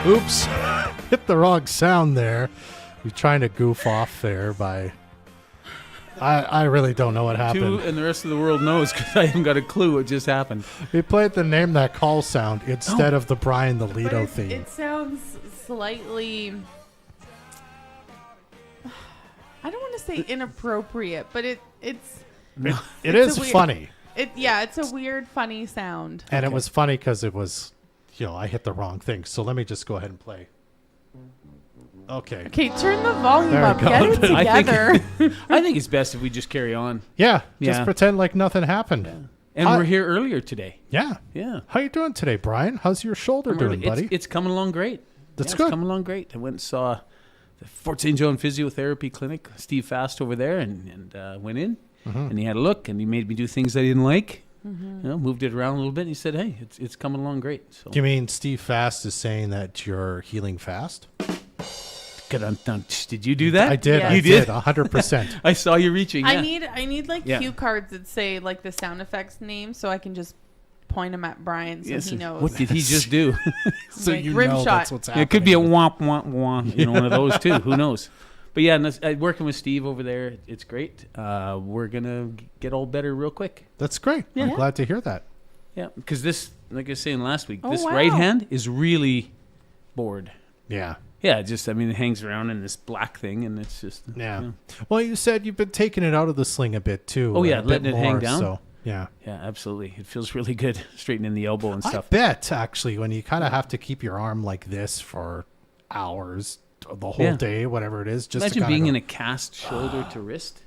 Oops. Hit the wrong sound there. We're trying to goof off there by... I really don't know what happened. And the rest of the world knows because I haven't got a clue what just happened. We played the Name That Call sound instead of the Brian the Lido theme. It sounds slightly... I don't want to say inappropriate, but it is funny. It's a weird, funny sound. And it was funny because it was, I hit the wrong thing. So let me just go ahead and play. Okay, turn the volume There we up. go. Get it together. I think it's best if we just carry on. just Yeah. pretend like nothing happened. Yeah. And we're here earlier today. Yeah. How you doing today, Brian? How's your shoulder doing, buddy? It's coming along great. That's It's good. coming along great. I went and saw the Fort St. John Physiotherapy Clinic, Steve Fast over there, and went in, and he had a look, and he made me do things I didn't like. Moved it around a little bit, and he said, hey, it's coming along great. So. Do you mean Steve Fast is saying that you're healing fast? Did you do that? I did. Yes. I You did. did? 100%. I saw you reaching. I Yeah. need like Yeah. cue cards that say like the sound effects name so I can just point them at Brian so he knows. What did he just do? So Like, you rim know shot. that's what's happening. It could be a womp, womp, womp. One of those too. Who knows? But yeah, working with Steve over there, it's great. We're going to get all better real quick. That's great. I'm Yeah. glad to hear that. Yeah, because this, like I was saying last week, Oh, this wow. right hand is really bored. Yeah. Yeah, it hangs around in this black thing, and it's just... Yeah. Well, you said you've been taking it out of the sling a bit, too. Oh, yeah, a bit letting it hang more, down. So, yeah. Yeah, absolutely. It feels really good, straightening the elbow and I stuff. bet, actually, when you kind of have to keep your arm like this for hours, the whole day, whatever it is. Just Imagine to being in a cast shoulder to wrist,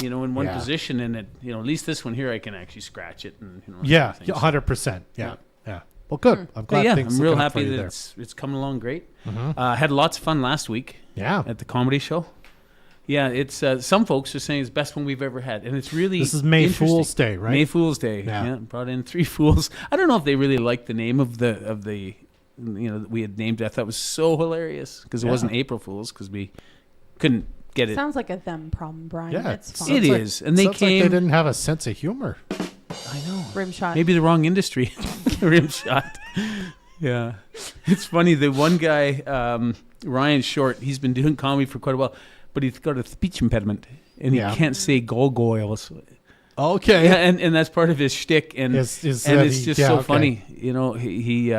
in one Yeah. position, and it, at least this one here, I can actually scratch it. And Yeah, things. 100%. Yeah. Well, good. I'm glad things I'm real looking up happy for you that there. it's coming along great. Had lots of fun last week. Yeah. At the comedy show. Yeah, it's some folks are saying it's the best one we've ever had, and it's really This is May interesting. Fool's Day, right? May Fool's Day. Yeah. Brought in 3 fools. I don't know if they really liked the name of the that we had named it. I thought it was so hilarious because it wasn't April Fools because we couldn't get it. Sounds like a them problem, Brian. Yeah, It's fine. It is, and they sounds came. like they didn't have a sense of humor. I know. Rim shot. Maybe the wrong industry. Rim shot. Yeah. It's funny. The one guy, Ryan Short, he's been doing comedy for quite a while, but he's got a speech impediment and he can't say gargoyles. Okay. Yeah, and that's part of his shtick. And Is and that it's just so funny. He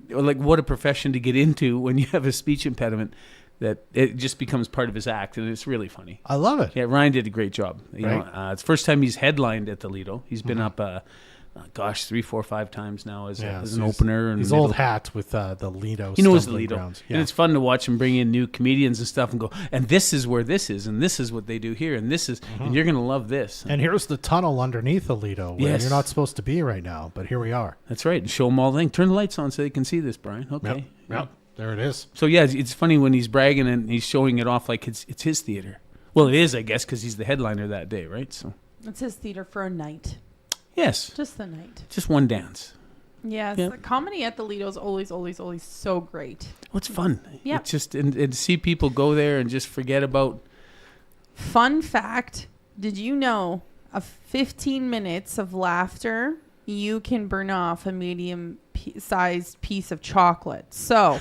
like what a profession to get into when you have a speech impediment that it just becomes part of his act. And it's really funny. I love it. Yeah, Ryan did a great job. Right. It's the first time he's headlined at the Lido. He's been up, 3, 4, 5 times now as an opener. And He's old hat with the Lido. He knows the stumbling Lido. grounds. And it's fun to watch him bring in new comedians and stuff and go, and this is where this is, and this is what they do here, and this is, and you're going to love this. And here's the tunnel underneath the Lido where Yes. you're not supposed to be right now, but here we are. That's right. And show them all the thing. Turn the lights on so they can see this, Brian. Okay. Yep. There it is. So, yeah, it's funny when he's bragging and he's showing it off like it's his theater. Well, it is, I guess, because he's the headliner that day, right? So, It's his theater for a night. yes. Just the night. Just one dance. Yes. Yeah. The comedy at the Lido is always, always, always so great. Oh, it's fun. Yeah. It's just, and to see people go there and just forget about. Fun fact, did you know 15 minutes of laughter, you can burn off a medium-sized piece of chocolate. So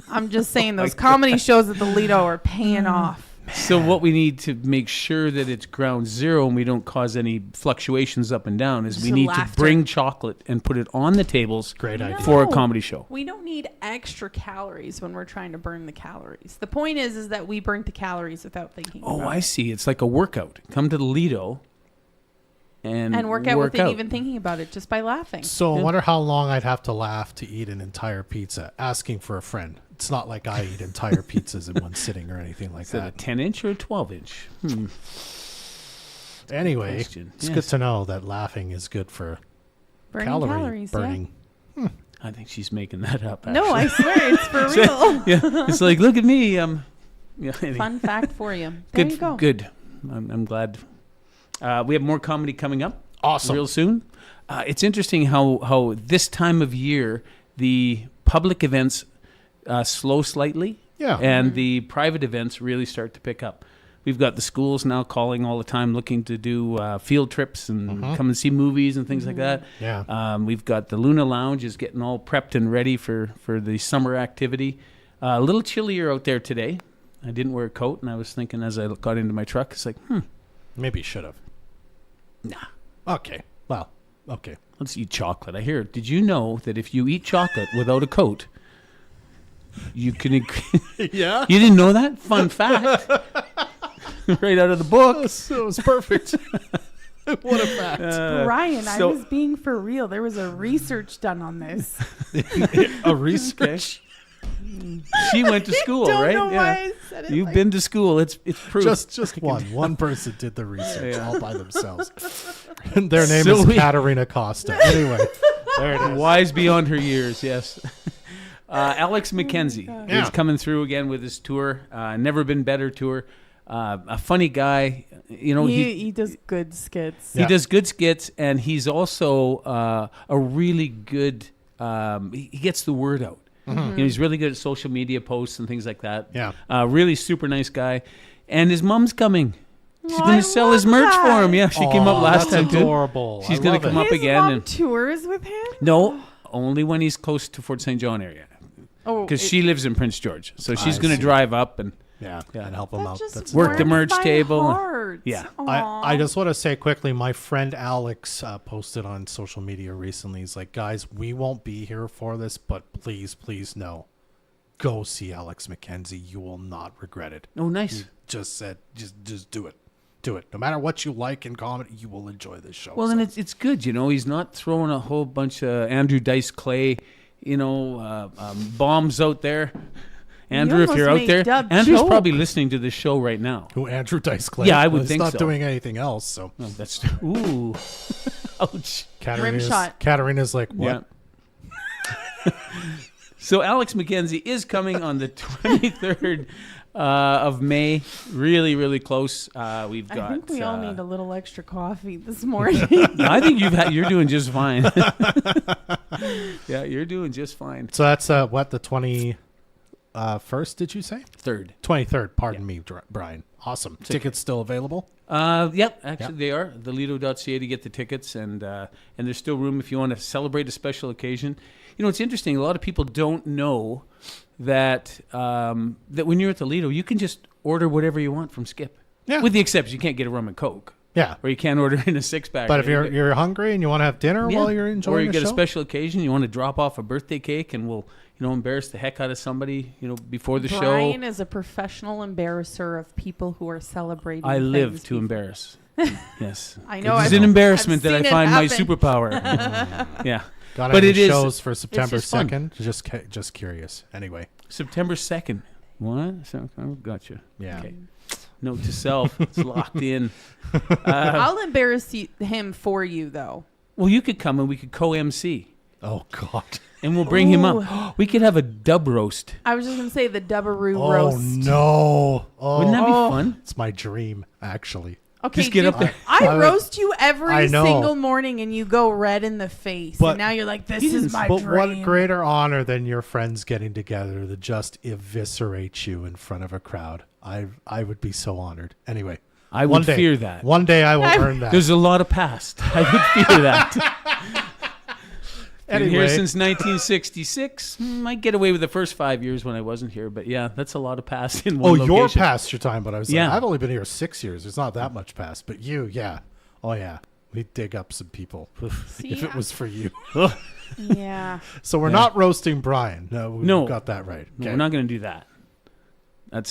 I'm just saying those comedy shows at the Lido are paying off. So what we need to make sure that it's ground zero and we don't cause any fluctuations up and down is we Just need laughter. to bring chocolate and put it on the tables Great idea. for a No. comedy show. We don't need extra calories when we're trying to burn the calories. The point is that we burnt the calories without thinking Oh, about I it. see. It's like a workout. Come to the Lido and Work out without even thinking about it, just by laughing. So I Yeah. wonder how long I'd have to laugh to eat an entire pizza, asking for a friend. It's not like I eat entire pizzas in one sitting or anything like Is it a that. 10-inch or a 12-inch? Anyway, question. it's Yes. good to know that laughing is good for Burning calorie calories, burning. I think she's making that up. yeah. No, actually. I swear it's for real. Yeah, it's like, look at me. Yeah, anyway. Fun fact for you. There Good. you go. Good. I'm glad. We have more comedy coming up. Awesome. Real soon. It's interesting how this time of year the public events slow slightly, Yeah. and the private events really start to pick up. We've got the schools now calling all the time, looking to do field trips and come and see movies and things like that. Yeah. We've got the Luna Lounge is getting all prepped and ready for the summer activity. A little chillier out there today. I didn't wear a coat, and I was thinking as I got into my truck, it's like, Maybe you should have. nah, Okay. Well, okay. let's eat chocolate. I hear. Did you know that if you eat chocolate without a coat, you can... Yeah. You didn't know that? Fun fact. Right out of the book. It was perfect. What a fact. Brian, I so- was being for real. There was a research done on this. A research. She went to school, Don't right? know why I said it You've like been to school. It's proof. Just one. One person did the research all by themselves. Their name So is we- Katarina Costa. Anyway, there it is. Wise beyond her years, yes. Alex McKenzie Yeah. is coming through again with his tour. Never Been Better tour. A funny guy. You know, he does good skits. he does good skits, and he's also a really good. He gets the word out. You know, he's really good at social media posts and things like that. Yeah. Really super nice guy. And his mom's coming. She's Oh, going I to sell his love merch that. for him. Yeah, she came up last that's time too. adorable. She's I gonna love come it. up His again mom and- tours with him? No, only when he's close to Fort St. John area. Oh, Because she lives in Prince George. So she's I going to see. drive up and Yeah, Yeah. and help them that out. just That's Work the warms merch my table and- heart. yeah. I just want to say quickly, my friend Alex posted on social media recently. He's like, guys, we won't be here for this, but please know. Go see Alex McKenzie. You will not regret it. Oh, nice. He just said, just do it. Do it. No matter what you like in comedy, you will enjoy this show. Well, So- and it's good, you know. He's not throwing a whole bunch of Andrew Dice Clay, you know, bombs out there. Andrew, if almost you're out made there, Dub Andrew's choke. probably listening to this show right now. Who, Andrew Dice Clay? Yeah, I would He's think not so. doing anything else. So Oh, that's ooh, ouch. shot. Katarina's like, what? Yeah. So Alex McKenzie is coming on the 23rd of May. Really, really close. We've got. I think we all need a little extra coffee this morning. I think you're doing just fine. Yeah, you're doing just fine. So that's what, the 21st, did you say? Third. 23rd, pardon me, Brian. Awesome. Tickets still available? Yep, actually they are. thelido.ca to get the tickets, and there's still room if you want to celebrate a special occasion. You know, it's interesting. A lot of people don't know that that when you're at the Lido, you can just order whatever you want from Skip. Yeah. With the exception, you can't get a rum and Coke, Yeah. or you can't order in a 6-pack. But if you're hungry and you want to have dinner Yeah. while you're enjoying or you the get a show, special occasion, you want to drop off a birthday cake, and we'll embarrass the heck out of somebody, before the Brian show. is a professional embarrasser of people who are celebrating. I live things to before. embarrass. Yes. I know. It's I've- an embarrassment I've that I seen it find my happen. superpower. Yeah. got but any it is- shows for September just fun. 2nd? Just curious. Anyway, September 2nd. What? Oh, gotcha. yeah. Okay. Note to self. It's locked in. I'll embarrass him for you, though. Well, you could come and we could co-MC. Oh God. And we'll bring him Ooh. up. We could have a dub roast. I was just gonna say the Dubbaroo Oh roast. no. Oh, Wouldn't that be Oh. fun? it's my dream, actually. Okay, Just get dude, up there. I I- roast you I every know. single morning, and you go red in the face. But- and now you're like, "This You is didn't- my But dream." what greater honor than your friends getting together to just eviscerate you in front of a crowd? I would be so honored. Anyway, I one would day, fear that. One day I will earn that. There's a lot of past. I would fear that. Been here Anyway. since 1966. Might get away with the first 5 years when I wasn't here, but yeah, that's a lot of past in one Oh, location. you're past your time, but I was Yeah. like, I've only been here 6 years. It's not that much past. But you, yeah. Oh, yeah. We dig up some people. See, if it was for you. yeah. So we're Yeah. not roasting Brian. No, we No. got that right. No, Okay. we're not going to do that.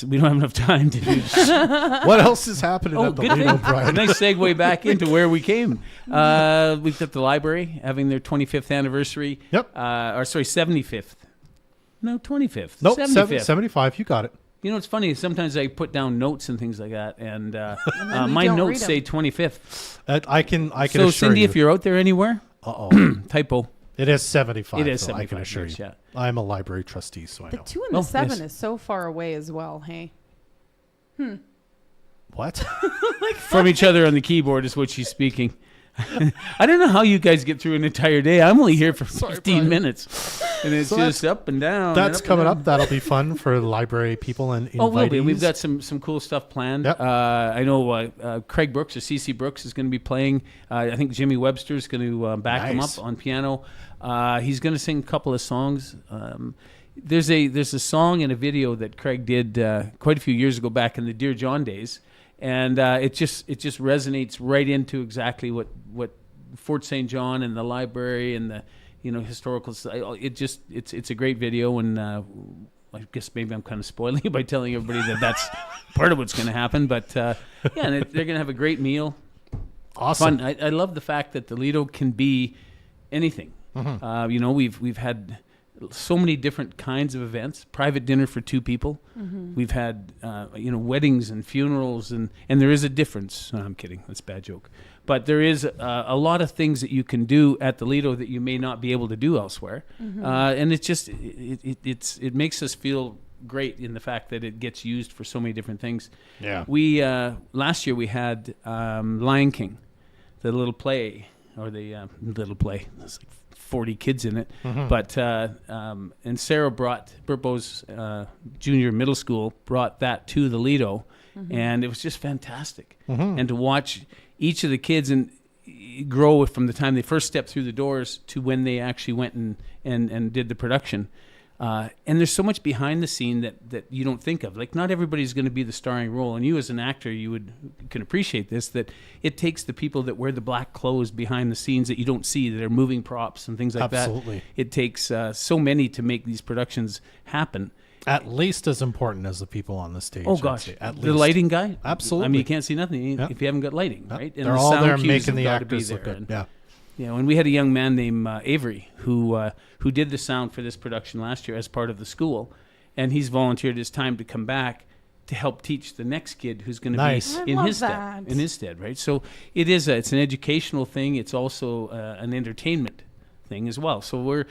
We don't have enough time to do that. What else is happening Oh, at the good Lido, thing. Brian? Nice segue back into where we came. We've got the library having their 25th anniversary. Yep. Or sorry, 75th. No, 25th. Nope, 75th. 75. You got it. You know, it's funny. Sometimes I put down notes and things like that, and then we my don't notes read say 'em. 25th. I can So, assure Cindy, you. if you're out there anywhere, Uh-oh. typo. It is 75. It is so I can 75 assure years, you. yeah. I'm a library trustee, so I The know. 2 and the Oh, 7 yes. is so far away as well. Hey. What? From each other on the keyboard is what she's speaking. I don't know how you guys get through an entire day. I'm only here for 15 minutes. And it's So just up and down. That's and coming and up. That'll be fun for library people and invitees. Oh, will be. We've got some cool stuff planned. Yep. I know Craig Brooks or CC Brooks is going to be playing. I think Jimmy Webster is going to back him up Nice. on piano. He's going to sing a couple of songs. There's a song and a video that Craig did quite a few years ago back in the Dear John days, and it just resonates right into exactly what Fort St. John and the library and the historical. It's a great video, and I guess maybe I'm kind of spoiling it by telling everybody that that's part of what's going to happen. But and they're going to have a great meal. Awesome. Fun. I love the fact that the Lido can be anything. We've had so many different kinds of events. Private dinner for 2 people. We've had weddings and funerals, and there is a difference. No, I'm kidding. That's a bad joke. But there is a lot of things that you can do at the Lido that you may not be able to do elsewhere. And it's just it makes us feel great in the fact that it gets used for so many different things. Yeah. We last year we had Lion King, the little play, or the little play. There's like 40 kids in it. But and Sarah brought Burpo's junior middle school brought that to the Lido, and it was just fantastic. And to watch each of the kids and grow from the time they first stepped through the doors to when they actually went and did the production. And there's so much behind the scene that you don't think of. Like, not everybody's going to be the starring role. And you as an actor, can appreciate this, that it takes the people that wear the black clothes behind the scenes that you don't see, that are moving props and things like Absolutely. that. It takes so many to make these productions happen. At least as important as the people on the stage. Oh, I'd gosh. say. At The least. lighting guy? Absolutely. I mean, you can't see nothing Yeah. if you haven't got lighting, Yeah. right? And They're the all sound there cues making have the got to be actors look there. good. Yeah. Yeah, and we had a young man named Avery who did the sound for this production last year as part of the school, and he's volunteered his time to come back to help teach the next kid who's going to Nice. be in I his love stead. that. In his stead, right? So it's an educational thing. It's also an entertainment thing as well. So we're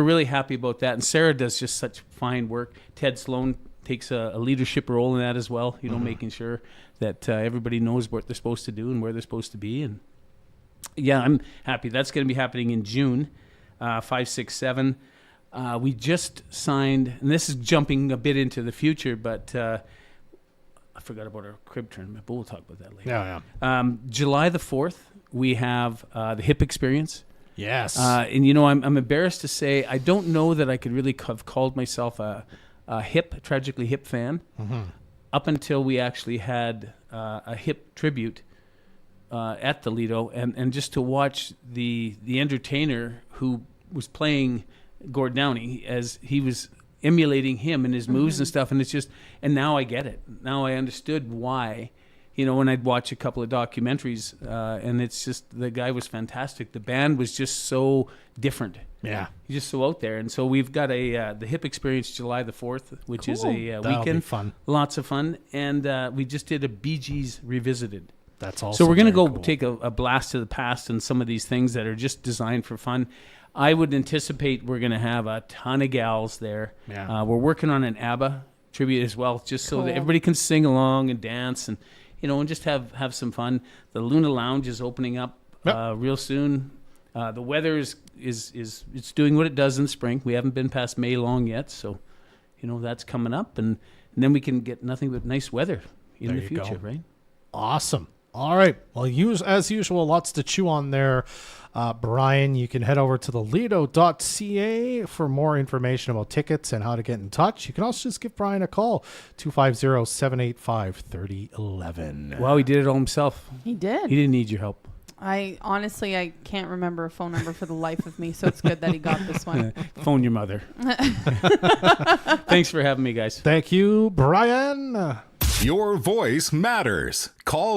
really happy about that. And Sarah does just such fine work. Ted Sloan takes a leadership role in that as well. Making sure that everybody knows what they're supposed to do and where they're supposed to be. And yeah, I'm happy. That's going to be happening in June, 5, 6, 7. We just signed, and this is jumping a bit into the future, but I forgot about our crib tournament, but we'll talk about that later. Yeah. July the 4th, we have the HIP experience. Yes. And I'm embarrassed to say I don't know that I could really have called myself a tragically hip fan up until we actually had a hip tribute at the Lido, and just to watch the entertainer who was playing Gord Downey as he was emulating him and his moves and stuff, and it's just, and now I get it. Now I understood why. When I'd watch a couple of documentaries, and it's just, the guy was fantastic. The band was just so different. Yeah. He's just so out there. And so we've got the HIP experience July the 4th, which is a That'll be weekend. fun. Lots of fun. And we just did a Bee Gees Revisited. That's also So we're going to very go cool. take a blast to the past and some of these things that are just designed for fun. I would anticipate we're going to have a ton of gals there. Yeah. We're working on an ABBA tribute as well, just so that Cool. everybody can sing along and dance and and just have some fun. The Luna Lounge is opening up real soon. The weather is it's doing what it does in the spring. We haven't been past May long yet, so that's coming up, and then we can get nothing but nice weather in There the you future, go. right? Awesome. All right. Well, as usual, lots to chew on there. Brian, you can head over to thelido.ca for more information about tickets and how to get in touch. You can also just give Brian a call, 250-785-3011. Wow, he did it all himself. He did. He didn't need your help. I can't remember a phone number for the life of me, so it's good that he got this one. Phone your mother. Thanks for having me, guys. Thank you, Brian. Your voice matters. Call